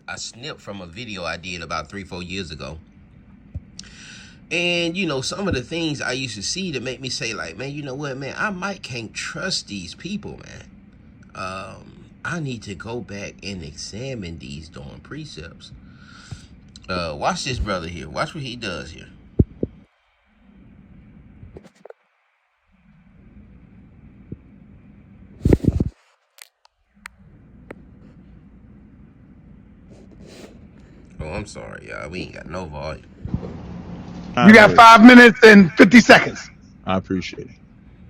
I snipped from a video I did about 3, 4 years ago. And some of the things I used to see that make me say, like, man, you know what, man, I might can't trust these people, man. I need to go back and examine these darn precepts. Watch this brother here. Watch what he does here. Oh, I'm sorry, y'all. We ain't got no volume. You got Good. 5 minutes and 50 seconds. I appreciate it.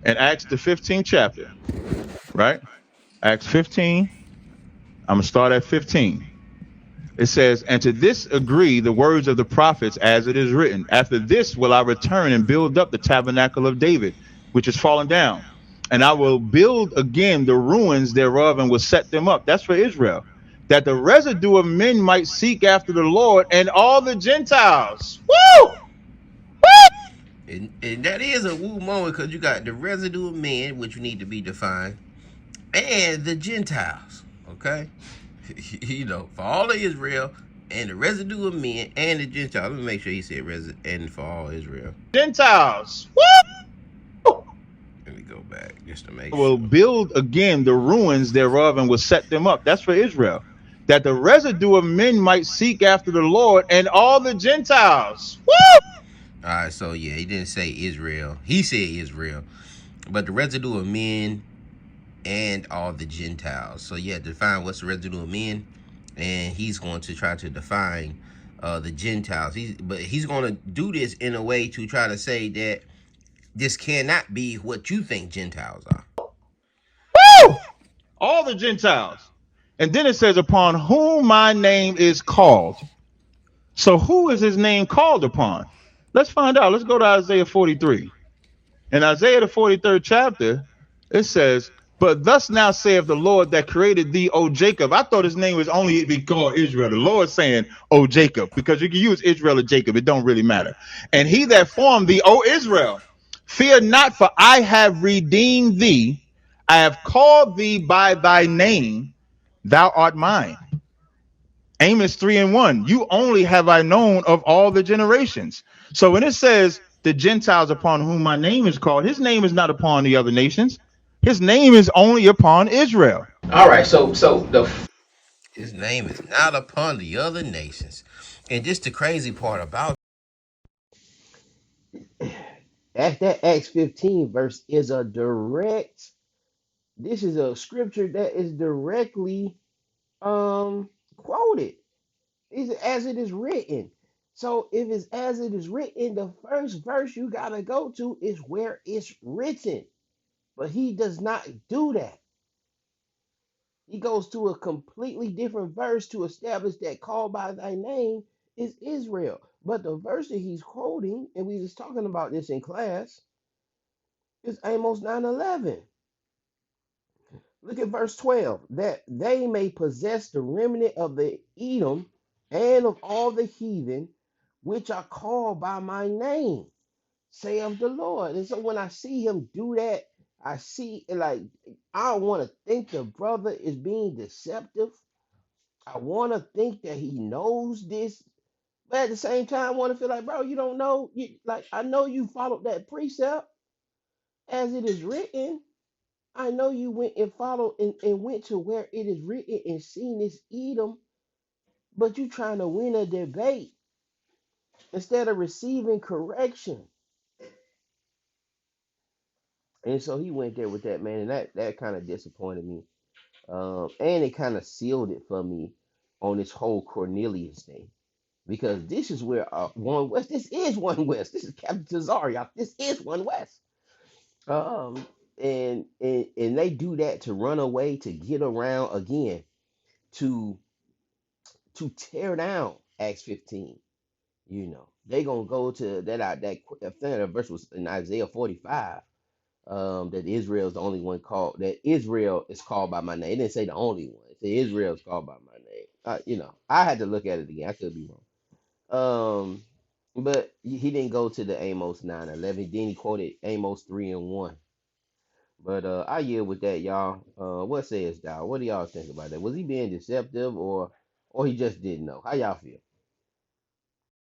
And Acts the 15th chapter, right? Acts 15. I'm gonna start at 15. It says, "And to this agree the words of the prophets, as it is written. After this will I return and build up the tabernacle of David, which is fallen down, and I will build again the ruins thereof, and will set them up." That's for Israel, that the residue of men might seek after the Lord, and all the Gentiles. Woo! And that is a woo moment because you got the residue of men, which need to be defined, and the Gentiles. Okay? For all of Israel and the residue of men and the Gentiles. Let me make sure he said and for all Israel. Gentiles. Woo! Let me go back just to make Will sure. build again the ruins thereof, and will set them up. That's for Israel, that the residue of men might seek after the Lord, and all the Gentiles. Woo! All right, so yeah, he didn't say Israel. He said Israel, but the residue of men and all the Gentiles. So you have to define what's the residue of men, and he's going to try to define the Gentiles. But he's going to do this in a way to try to say that this cannot be what you think Gentiles are. Woo! All the Gentiles. And then it says, "Upon whom my name is called." So who is his name called upon? Let's find out. Let's go to Isaiah 43. In Isaiah the 43rd chapter, it says, "But thus now saith the Lord that created thee, O Jacob." I thought his name was only be called Israel. The Lord saying, "O Jacob," because you can use Israel or Jacob. It don't really matter. "And he that formed thee, O Israel, fear not, for I have redeemed thee. I have called thee by thy name. Thou art mine." Amos 3:1. "You only have I known of all the generations." So when it says the Gentiles upon whom my name is called, his name is not upon the other nations. His name is only upon Israel. All right, so his name is not upon the other nations, and just the crazy part about That Acts 15 verse is a direct. This is a scripture that is directly quoted. Is as it is written. So if it's as it is written, the first verse you gotta go to is where it's written. But he does not do that. He goes to a completely different verse to establish that called by thy name is Israel. But the verse that he's quoting, and we was talking about this in class, is Amos 9:11. Look at verse 12. That they may possess the remnant of the Edom and of all the heathen which are called by my name, say of the Lord. And so when I see him do that, I see like I don't want to think the brother is being deceptive. I want to think that he knows this, but at the same time, I want to feel like, bro, you don't know. Like I know you followed that precept as it is written. I know you went and followed and went to where it is written and seen this Edom, but you trying to win a debate instead of receiving correction. And so he went there with that, man, and that kind of disappointed me. And it kind of sealed it for me on this whole Cornelius thing. Because this is where one West, this is one West. This is Captain Tazariak. This is one West. Um, and they do that to run away, to get around again, to tear down Acts 15. They gonna go to that I think that verse was in Isaiah 45. That Israel is the only one called, that Israel is called by my name. It didn't say the only one. It said Israel is called by my name. I had to look at it again. I could be wrong. But he didn't go to the Amos 9:11. Then he quoted Amos 3:1. But I yield with that, y'all. What says thou? What do y'all think about that? Was he being deceptive, or or he just didn't know? How y'all feel?